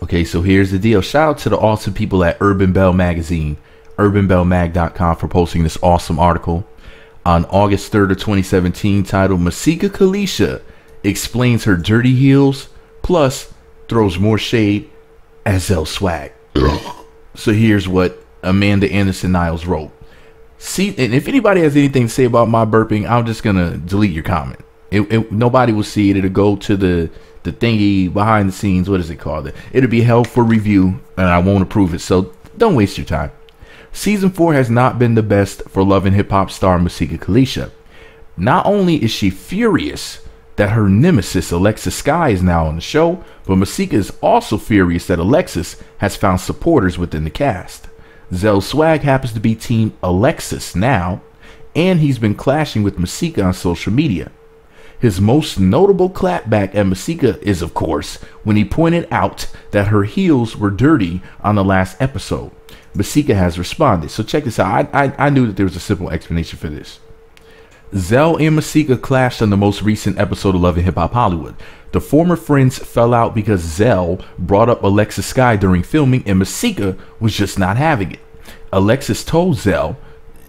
Okay, so here's the deal. Shout out to the awesome people at Urban Bell Magazine, urbanbellmag.com, for posting this awesome article on August 3rd of 2017 titled Masika Kalysha explains her dirty heels plus throws more shade at Zell Swag. So here's what Amanda Anderson Niles wrote. See, and if anybody has anything to say about my burping, I'm just gonna delete your comment. Nobody will see it. It'll go to the thingy behind the scenes. What is it called? It'll be held for review, and I won't approve it. So don't waste your time. Season 4 has not been the best for Love and Hip Hop star Masika Kalysha. Not only is she furious that her nemesis Alexis Sky is now on the show, but Masika is also furious that Alexis has found supporters within the cast. Zell Swag happens to be Team Alexis now, and he's been clashing with Masika on social media. His most notable clapback at Masika is, of course, when he pointed out that her heels were dirty on the last episode. Masika has responded. So check this out. I knew that there was a simple explanation for this. Zell and Masika clashed on the most recent episode of Love and Hip Hop Hollywood. The former friends fell out because Zell brought up Alexis Sky during filming and Masika was just not having it. Alexis told Zell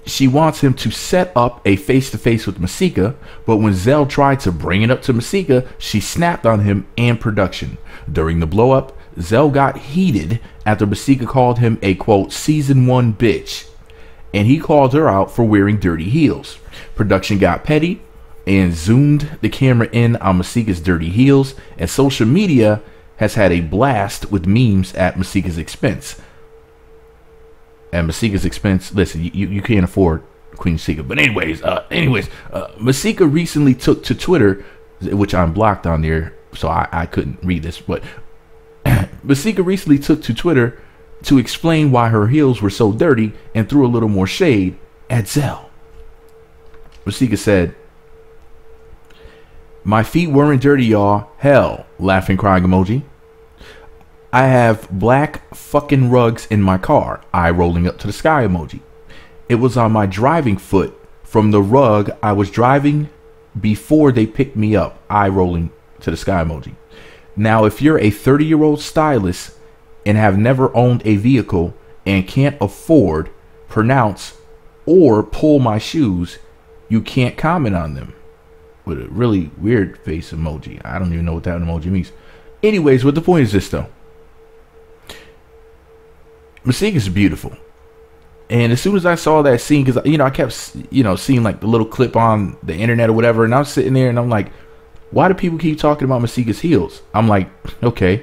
she wants him to set up a face-to-face with Masika, but when Zell tried to bring it up to Masika, she snapped on him and production. During the blow-up, Zell got heated after Masika called him a, quote, season 1 bitch, and he called her out for wearing dirty heels. Production got petty and zoomed the camera in on Masika's dirty heels, and social media has had a blast with memes at Masika's expense. At Masika's expense, listen, you can't afford Queen Masika. But anyways, Masika recently took to Twitter, which I'm blocked on there, so I couldn't read this, but Masika recently took to Twitter to explain why her heels were so dirty and threw a little more shade at Zell. Masika said, "My feet weren't dirty, y'all. Hell," laughing crying emoji. "I have black fucking rugs in my car. Eye rolling up to the sky emoji. It was on my driving foot from the rug I was driving before they picked me up. Eye rolling to the sky emoji. Now, if you're a 30-year-old stylist and have never owned a vehicle and can't afford, pronounce, or pull my shoes, you can't comment on them." With a really weird face emoji. I don't even know what that emoji means. Anyways, what the point is this though. Masika's beautiful. And as soon as I saw that scene, because, I kept, seeing like the little clip on the internet or whatever, and I was sitting there and I'm like, why do people keep talking about Masika's heels? I'm like, okay.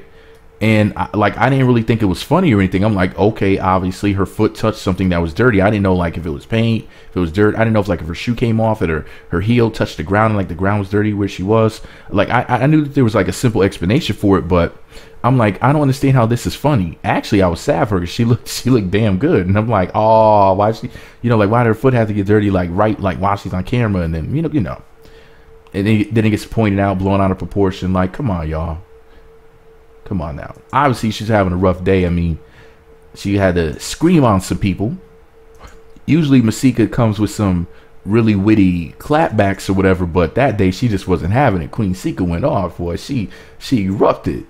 And I didn't really think it was funny or anything. I'm like, okay, obviously her foot touched something that was dirty. I didn't know like if it was paint, if it was dirt. I didn't know if her shoe came off and her heel touched the ground and like the ground was dirty where she was. Like I knew that there was like a simple explanation for it, but I'm like, I don't understand how this is funny. Actually, I was sad for her because she looked damn good. And I'm like, oh, why she, why did her foot have to get dirty like while she's on camera? And then, and then it gets pointed out, blown out of proportion. Like, come on, y'all. Come on now. Obviously, she's having a rough day. I mean, she had to scream on some people. Usually, Masika comes with some really witty clapbacks or whatever, but that day she just wasn't having it. Queen Sika went off, boy. She erupted,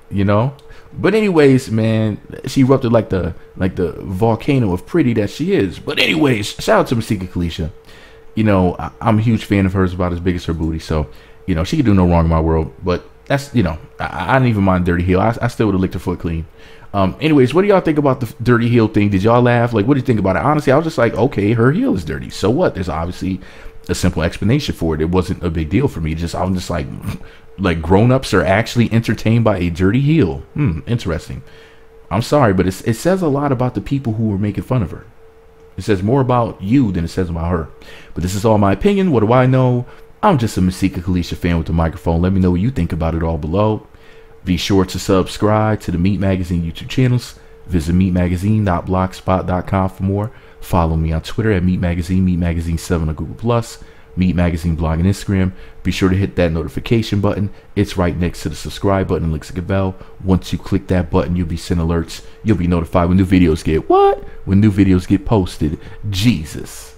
But anyways, man, she erupted like the volcano of pretty that she is. But anyways, shout out to Masika Kalysha. I'm a huge fan of hers, about as big as her booty. So, she could do no wrong in my world. But that's, I didn't even mind dirty heel. I still would have licked her foot clean. Anyways, what do y'all think about the dirty heel thing? Did y'all laugh? Like, what do you think about it? Honestly, I was just like, okay, her heel is dirty. So what? There's obviously a simple explanation for it. It wasn't a big deal for me. I'm just like grown-ups are actually entertained by a dirty heel. Interesting. I'm sorry, but it says a lot about the people who were making fun of her. It says more about you than it says about her. But this is all my opinion. What do I know? I'm just a Masika Kalysha fan with a microphone. Let me know what you think about it all below. Be sure to subscribe to the Meat Magazine YouTube channels. Visit meatmagazine.blogspot.com for more. Follow me on Twitter at Meat Magazine, Meat Magazine 7 on Google+, Meat Magazine blog and Instagram. Be sure to hit that notification button. It's right next to the subscribe button and looks like a bell. Once you click that button, you'll be sent alerts. You'll be notified when new videos get what? When new videos get posted. Jesus.